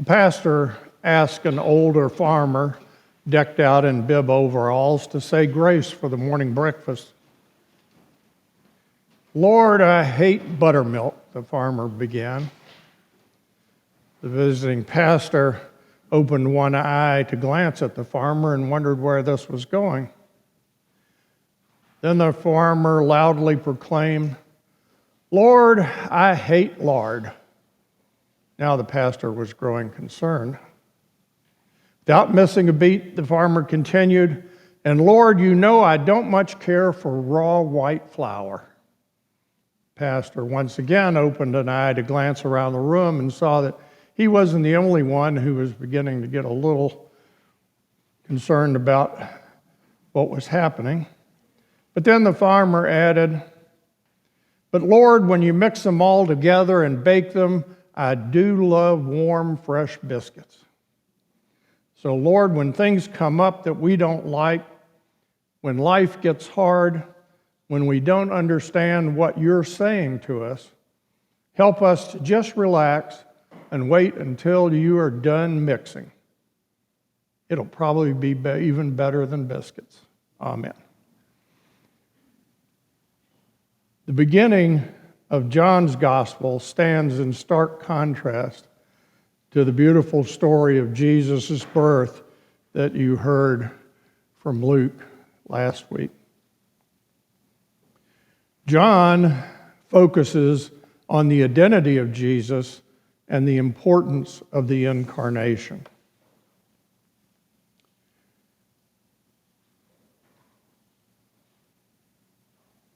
pastor asked an older farmer, decked out in bib overalls, to say grace for the morning breakfast. "Lord, I hate buttermilk," the farmer began. The visiting pastor opened one eye to glance at the farmer and wondered where this was going. Then the farmer loudly proclaimed, "Lord, I hate lard." Now the pastor was growing concerned. Without missing a beat, the farmer continued, "And Lord, you know I don't much care for raw white flour." The pastor once again opened an eye to glance around the room and saw that he wasn't the only one who was beginning to get a little concerned about what was happening. But then the farmer added, "But Lord, when you mix them all together and bake them, I do love warm, fresh biscuits. So Lord, when things come up that we don't like, when life gets hard, when we don't understand what you're saying to us, help us to just relax and wait until you are done mixing. It'll probably be even better than biscuits. Amen." The beginning of John's gospel stands in stark contrast to the beautiful story of Jesus' birth that you heard from Luke last week. John focuses on the identity of Jesus and the importance of the incarnation.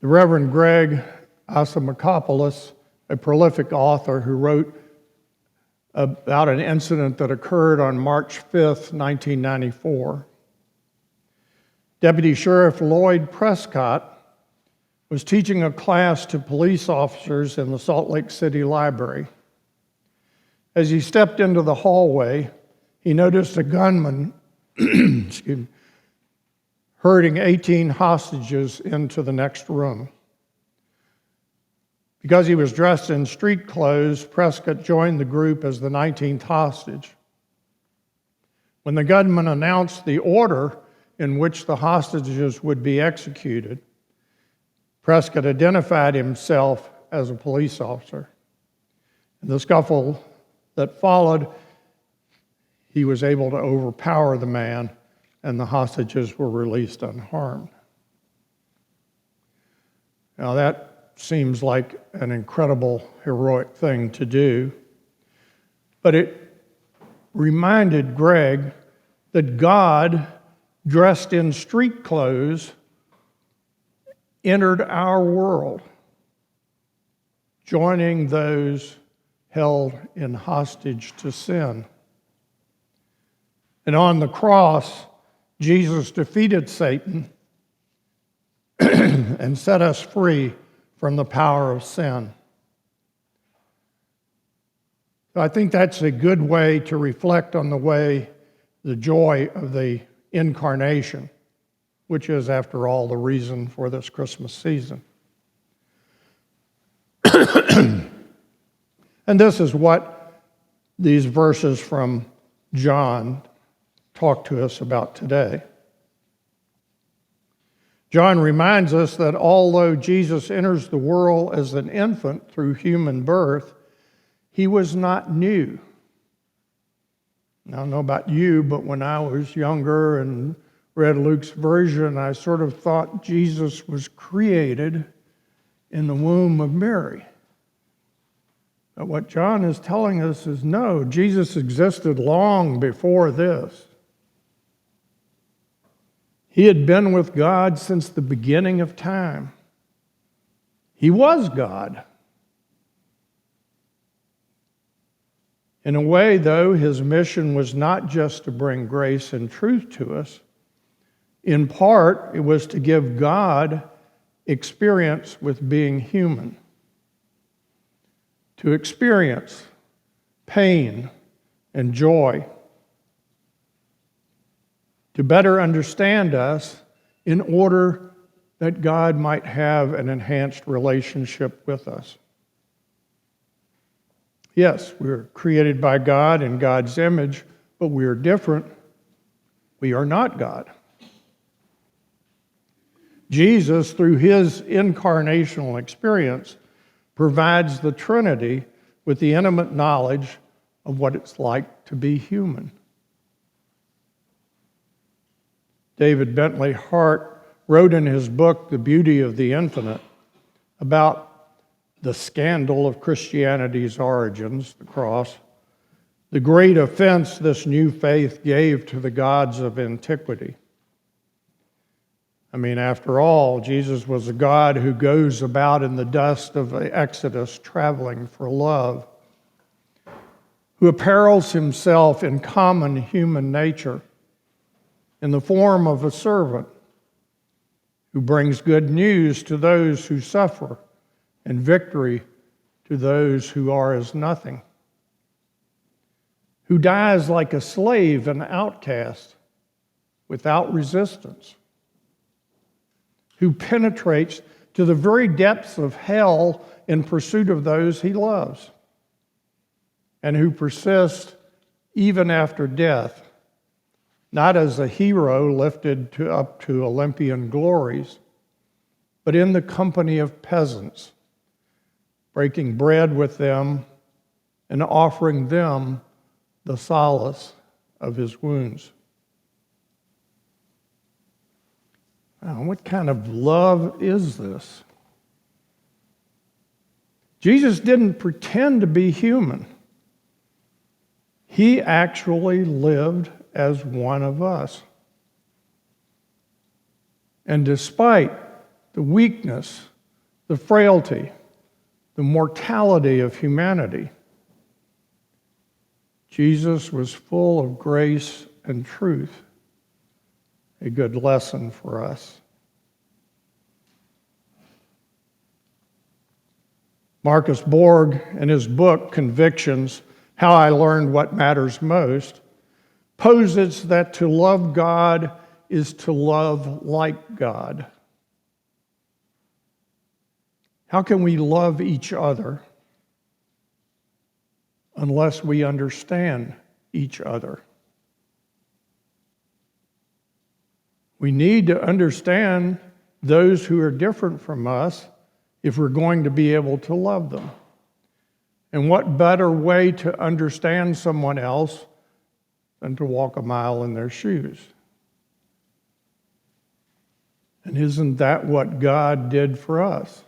The Reverend Greg Asamakopoulos, a prolific author who wrote about an incident that occurred on March 5th, 1994. Deputy Sheriff Lloyd Prescott was teaching a class to police officers in the Salt Lake City Library. As he stepped into the hallway, he noticed a gunman herding 18 hostages into the next room. Because he was dressed in street clothes, Prescott joined the group as the 19th hostage. When the gunman announced the order in which the hostages would be executed, Prescott identified himself as a police officer. In the scuffle that followed, he was able to overpower the man, and the hostages were released unharmed. Now that seems like an incredible, heroic thing to do, but it reminded Greg that God, dressed in street clothes, entered our world, joining those held in hostage to sin. And on the cross, Jesus defeated Satan and set us free from the power of sin. So I think that's a good way to reflect on the joy of the incarnation, which is, after all, the reason for this Christmas season. And this is what these verses from John talk to us about today. John reminds us that although Jesus enters the world as an infant through human birth, he was not new. I don't know about you, but when I was younger and read Luke's version, I sort of thought Jesus was created in the womb of Mary. But what John is telling us is no, Jesus existed long before this. He had been with God since the beginning of time. He was God. In a way, though, his mission was not just to bring grace and truth to us. In part, it was to give God experience with being human, to experience pain and joy, to better understand us in order that God might have an enhanced relationship with us. Yes, we're created by God in God's image, but we are different. We are not God. Jesus, through his incarnational experience, provides the Trinity with the intimate knowledge of what it's like to be human. David Bentley Hart wrote in his book, The Beauty of the Infinite, about the scandal of Christianity's origins, the cross, the great offense this new faith gave to the gods of antiquity. I mean, after all, Jesus was a God who goes about in the dust of the Exodus traveling for love, who apparels himself in common human nature in the form of a servant, who brings good news to those who suffer and victory to those who are as nothing, who dies like a slave and outcast without resistance, who penetrates to the very depths of hell in pursuit of those he loves, and who persists even after death, not as a hero lifted up to Olympian glories, but in the company of peasants, breaking bread with them and offering them the solace of his wounds. Now, what kind of love is this? Jesus didn't pretend to be human. He actually lived as one of us. And despite the weakness, the frailty, the mortality of humanity, Jesus was full of grace and truth, a good lesson for us. Marcus Borg, in his book, Convictions, How I Learned What Matters Most, posits that to love God is to love like God. How can we love each other unless we understand each other? We need to understand those who are different from us if we're going to be able to love them. And what better way to understand someone else than to walk a mile in their shoes? And isn't that what God did for us?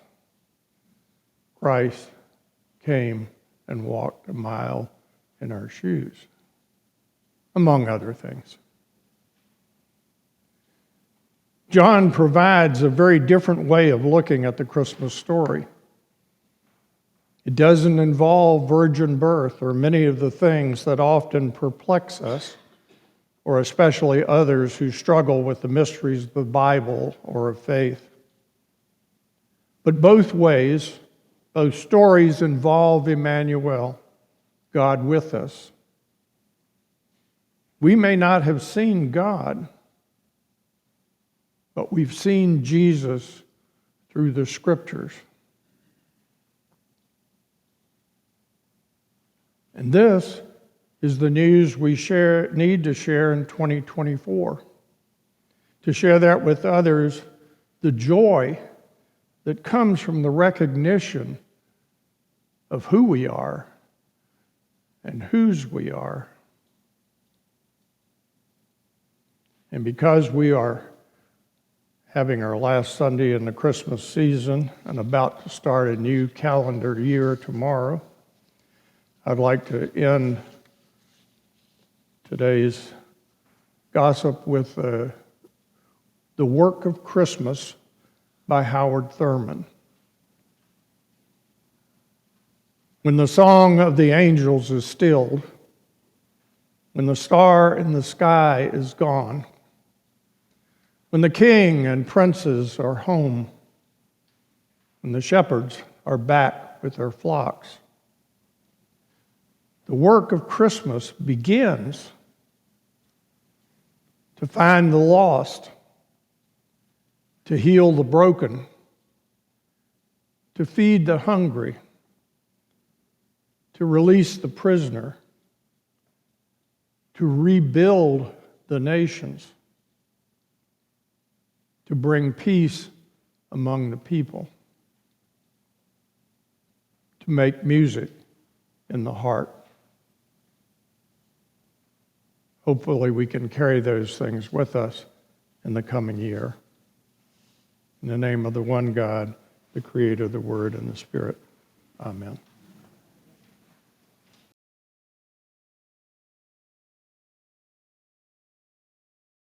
Christ came and walked a mile in our shoes, among other things. John provides a very different way of looking at the Christmas story. It doesn't involve virgin birth or many of the things that often perplex us, or especially others who struggle with the mysteries of the Bible or of faith. But both ways, both stories involve Emmanuel, God with us. We may not have seen God, but we've seen Jesus through the Scriptures. And this is the news we need to share in 2024. To share that with others, the joy that comes from the recognition of who we are and whose we are. And because we are having our last Sunday in the Christmas season and about to start a new calendar year tomorrow, I'd like to end today's gossip with the Work of Christmas by Howard Thurman. When the song of the angels is stilled, when the star in the sky is gone, when the king and princes are home, when the shepherds are back with their flocks, the work of Christmas begins to find the lost, to heal the broken, to feed the hungry, to release the prisoner, to rebuild the nations, to bring peace among the people, to make music in the heart. Hopefully we can carry those things with us in the coming year. In the name of the one God, the Creator, the Word, and the Spirit. Amen.